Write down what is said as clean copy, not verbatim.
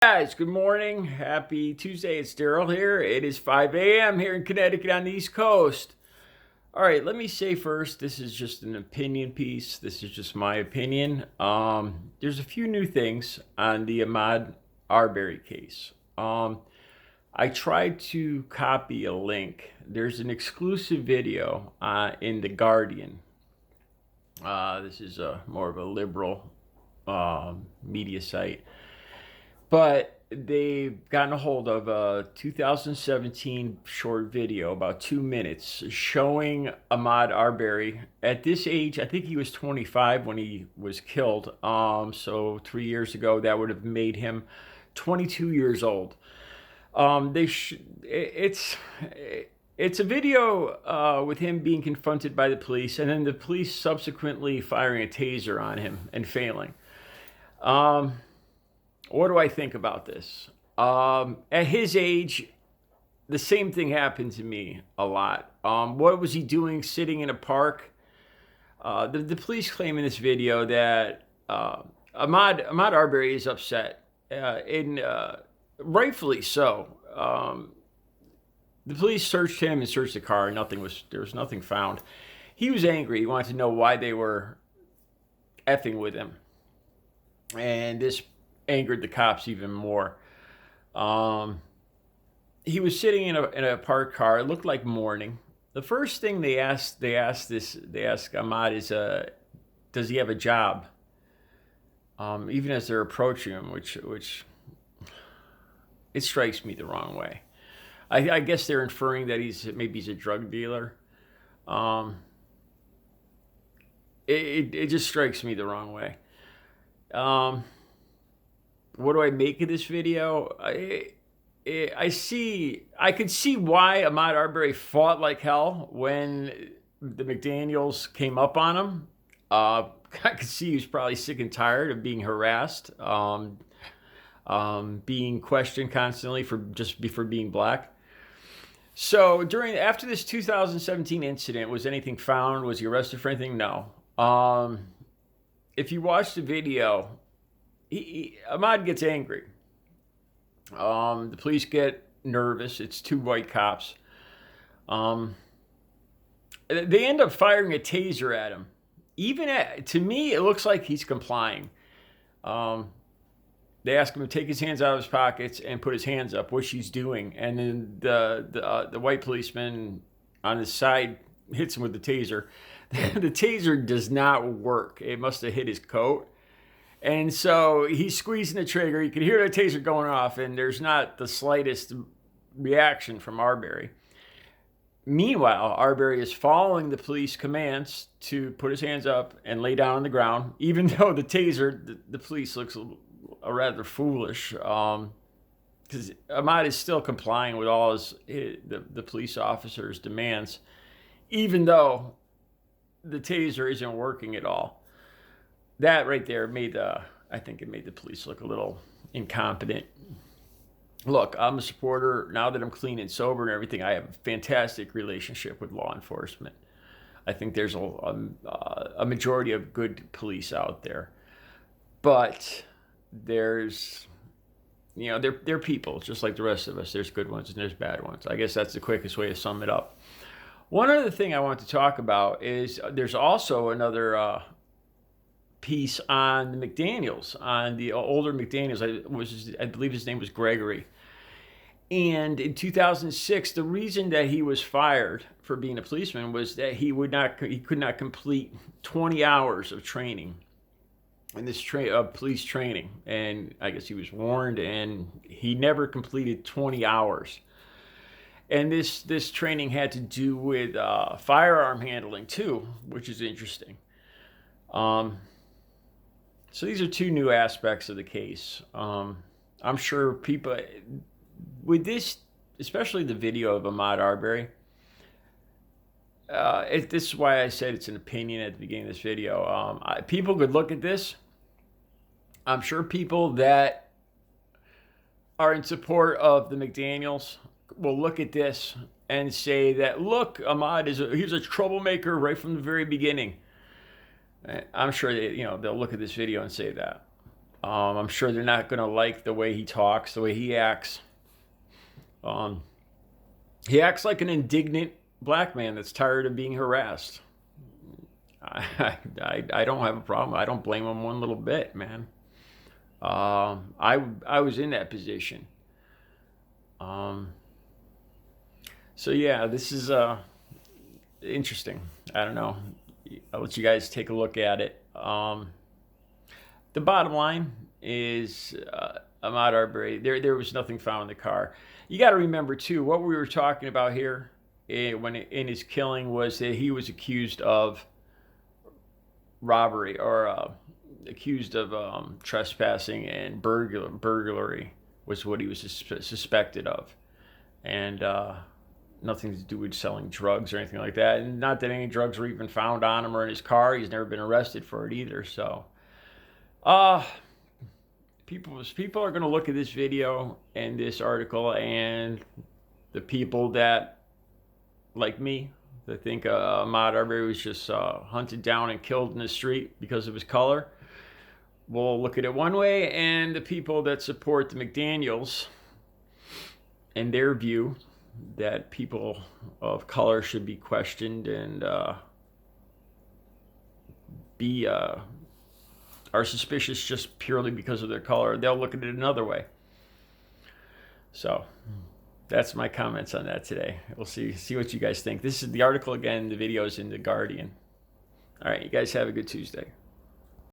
Guys, good morning. Happy Tuesday. It's Daryl here. It is 5 a.m. here in Connecticut on the East Coast. All right, let me say first, this is just an opinion piece. This is just my opinion. There's a few new things on the Ahmaud Arbery case. I tried to copy a link. There's an exclusive video in The Guardian. This is more of a liberal media site. But they've gotten a hold of a 2017 short video, about 2 minutes, showing Ahmaud Arbery at this age. I think he was 25 when he was killed. So 3 years ago, that would have made him 22 years old. It's a video with him being confronted by the police, and then the police subsequently firing a taser on him and failing. What do I think about this? At his age, the same thing happened to me a lot. What was he doing sitting in a park? The police claim in this video that Ahmaud Arbery is upset, and rightfully so. The police searched him and searched the car. There was nothing found. He was angry. He wanted to know why they were effing with him, and this angered the cops even more. He was sitting in a parked car. It looked like morning. The first thing they asked Ahmaud is, does he have a job? Even as they're approaching him, which it strikes me the wrong way. I guess they're inferring that maybe he's a drug dealer. It just strikes me the wrong way. What do I make of this video? I could see why Ahmaud Arbery fought like hell when the McDaniels came up on him. I could see he was probably sick and tired of being harassed, being questioned constantly for being black. So after this 2017 incident, was anything found? Was he arrested for anything? No. If you watch the video, Ahmaud gets angry. The police get nervous. It's two white cops. They end up firing a taser at him. To me, it looks like he's complying. They ask him to take his hands out of his pockets and put his hands up, which he's doing. And then the white policeman on his side hits him with the taser. The taser does not work. It must have hit his coat. And so he's squeezing the trigger. You can hear the taser going off, and there's not the slightest reaction from Arbery. Meanwhile, Arbery is following the police commands to put his hands up and lay down on the ground, even though the taser, the police looks rather foolish, because Ahmaud is still complying with all the police officer's demands, even though the taser isn't working at all. That right there I think it made the police look a little incompetent. Look, I'm a supporter. Now that I'm clean and sober and everything, I have a fantastic relationship with law enforcement. I think there's a majority of good police out there. But there's, they're people, just like the rest of us. There's good ones and there's bad ones. I guess that's the quickest way to sum it up. One other thing I want to talk about is there's also another piece on the McDaniels, on the older McDaniels. I believe his name was Gregory. And in 2006, the reason that he was fired for being a policeman was that he could not complete 20 hours of training, and this police training. And I guess he was warned, and he never completed 20 hours. And this training had to do with firearm handling too, which is interesting. So these are two new aspects of the case. I'm sure people, with this, especially the video of Ahmaud Arbery, this is why I said it's an opinion at the beginning of this video. People could look at this. I'm sure people that are in support of the McDaniels will look at this and say that, look, Ahmaud he's a troublemaker right from the very beginning. I'm sure they'll look at this video and say that. I'm sure they're not going to like the way he talks, the way he acts. He acts like an indignant black man that's tired of being harassed. I don't have a problem. I don't blame him one little bit, man. I was in that position. So yeah, this is interesting. I don't know. I'll let you guys take a look at it. The bottom line is Ahmaud Arbery. There was nothing found in the car. You got to remember too, what we were talking about here when in his killing was that he was accused of robbery or accused of trespassing and burglary was what he was suspected of, and nothing to do with selling drugs or anything like that. And not that any drugs were even found on him or in his car. He's never been arrested for it either. So, people are going to look at this video and this article, and the people that, like me, that think Ahmaud Arbery was just hunted down and killed in the street because of his color, will look at it one way, and the people that support the McDaniels and their view that people of color should be questioned and are suspicious just purely because of their color, they'll look at it another way. So that's my comments on that today. We'll see what you guys think. This is the article again. The video is in The Guardian. All right, you guys have a good Tuesday.